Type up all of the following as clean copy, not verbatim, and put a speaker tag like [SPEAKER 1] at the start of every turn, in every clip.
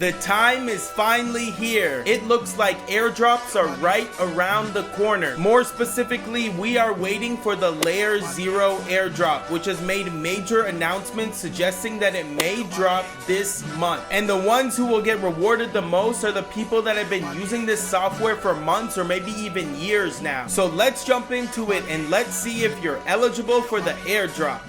[SPEAKER 1] The time is finally here. It looks like airdrops are right around the corner. More specifically, we are waiting for the LayerZero Airdrop, which has made major announcements suggesting that it may drop this month. And the ones who will get rewarded the most are the people that have been using this software for months or maybe even years now. So let's jump into it and let's see if you're eligible for the airdrop.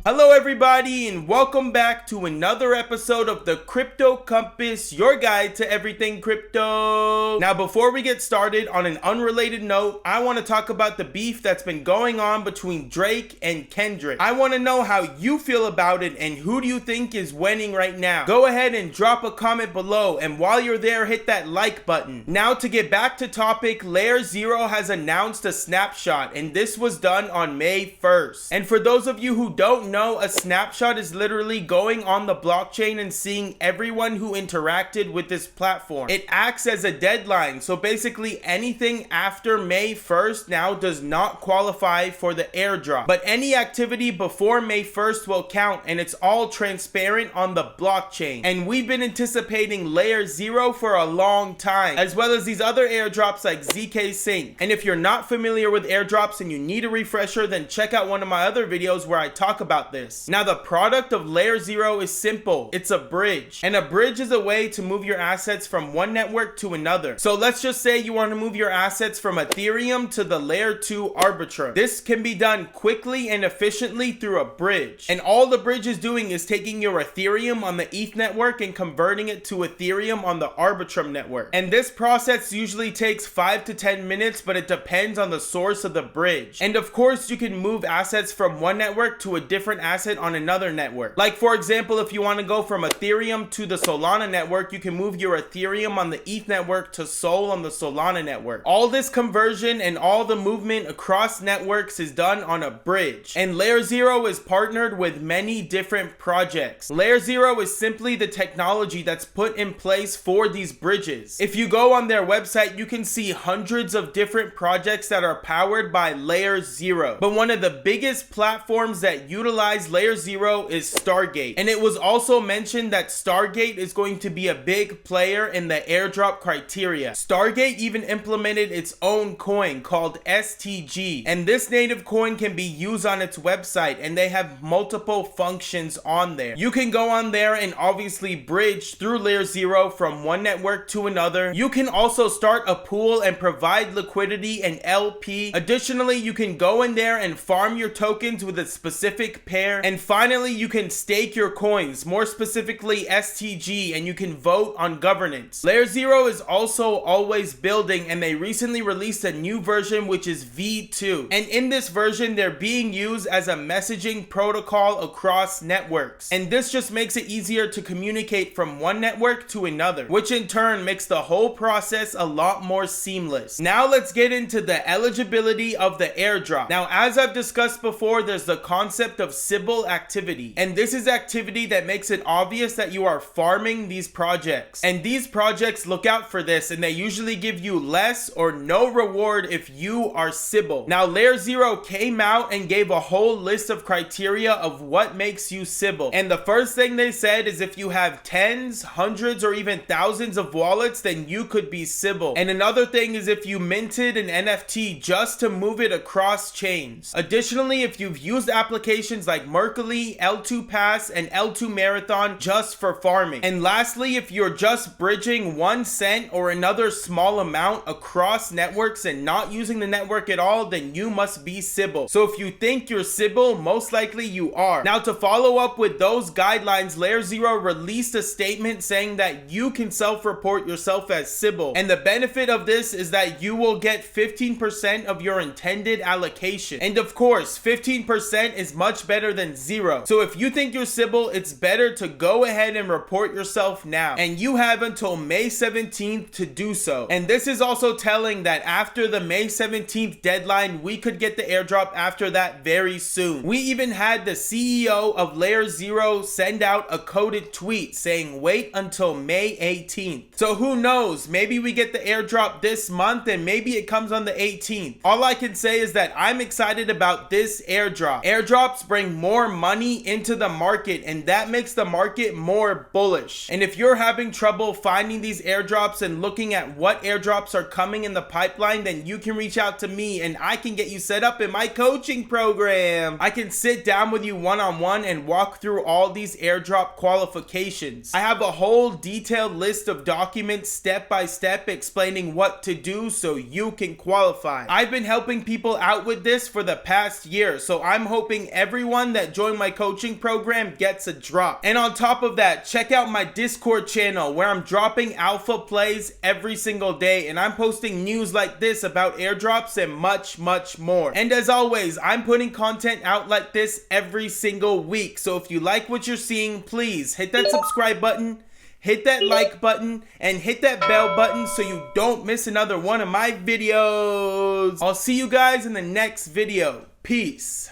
[SPEAKER 1] Hello everybody and welcome back to another episode of the Crypto Compass, your guide to everything crypto. Now before we get started, on an unrelated note, I want to talk about the beef that's been going on between Drake and Kendrick. I want to know how you feel about it and who do you think is winning right now. Go ahead and drop a comment below, and while you're there, hit that like button. Now to get back to topic, LayerZero has announced a snapshot, and this was done on May 1st. And for those of you who don't know, a snapshot is literally going on the blockchain and seeing everyone who interacted with this platform. It acts as a deadline, so basically anything after May 1st now does not qualify for the airdrop. But any activity before May 1st will count, and it's all transparent on the blockchain. And we've been anticipating LayerZero for a long time, as well as these other airdrops like ZK Sync. And if you're not familiar with airdrops and you need a refresher, then check out one of my other videos where I talk about this. Now the product of LayerZero is simple. It's a bridge, and a bridge is a way to move your assets from one network to another. So let's just say you want to move your assets from Ethereum to the Layer 2 Arbitrum. This can be done quickly and efficiently through a bridge, and all the bridge is doing is taking your Ethereum on the ETH network and converting it to Ethereum on the Arbitrum network. And this process usually takes 5 to 10 minutes, but it depends on the source of the bridge. And of course you can move assets from one network to a different asset on another network. Like for example, if you want to go from Ethereum to the Solana network, you can move your Ethereum on the ETH network to Sol on the Solana network. All this conversion and all the movement across networks is done on a bridge. And LayerZero is partnered with many different projects. LayerZero is simply the technology that's put in place for these bridges. If you go on their website, you can see hundreds of different projects that are powered by LayerZero. But one of the biggest platforms that utilize LayerZero is Stargate, and it was also mentioned that Stargate is going to be a big player in the airdrop criteria. Stargate even implemented its own coin called STG, and this native coin can be used on its website, and they have multiple functions on there. You can go on there and obviously bridge through LayerZero from one network to another. You can also start a pool and provide liquidity and LP. Additionally, you can go in there and farm your tokens with a specific pair. And finally, you can stake your coins, more specifically STG, and you can vote on governance. LayerZero is also always building, and they recently released a new version which is V2. And in this version, they're being used as a messaging protocol across networks. And this just makes it easier to communicate from one network to another, which in turn makes the whole process a lot more seamless. Now let's get into the eligibility of the airdrop. Now, as I've discussed before, there's the concept of sybil activity, and this is activity that makes it obvious that you are farming these projects, and these projects look out for this, and they usually give you less or no reward if you are sybil. Now LayerZero came out and gave a whole list of criteria of what makes you sybil, and the first thing they said is if you have tens, hundreds, or even thousands of wallets, then you could be sybil. And another thing is if you minted an NFT just to move it across chains. Additionally, if you've used applications like Merkle, L2 Pass, and L2 Marathon just for farming. And lastly, if you're just bridging 1 cent or another small amount across networks and not using the network at all, then you must be sybil. So if you think you're sybil, most likely you are. Now to follow up with those guidelines, LayerZero released a statement saying that you can self-report yourself as sybil. And the benefit of this is that you will get 15% of your intended allocation. And of course, 15% is much better than 0. LayerZero. So if you think you're sybil, it's better to go ahead and report yourself now. And you have until May 17th to do so. And this is also telling that after the May 17th deadline, we could get the airdrop after that very soon. We even had the CEO of LayerZero send out a coded tweet saying wait until May 18th. So who knows, maybe we get the airdrop this month and maybe it comes on the 18th. All I can say is that I'm excited about this airdrop. Airdrops bring more money into the market and that makes the market more bullish. And if you're having trouble finding these airdrops and looking at what airdrops are coming in the pipeline, then you can reach out to me and I can get you set up in my coaching program. I can sit down with you one-on-one and walk through all these airdrop qualifications. I have a whole detailed list of documents step by step explaining what to do so you can qualify. I've been helping people out with this for the past year, so I'm hoping everyone that joined my coaching program gets a drop. And on top of that, check out my Discord channel where I'm dropping alpha plays every single day and I'm posting news like this about airdrops and much more. And as always, I'm putting content out like this every single week. So if you like what you're seeing, please hit that subscribe button, hit that like button, and hit that bell button so you don't miss another one of my videos. I'll see you guys in the next video. Peace.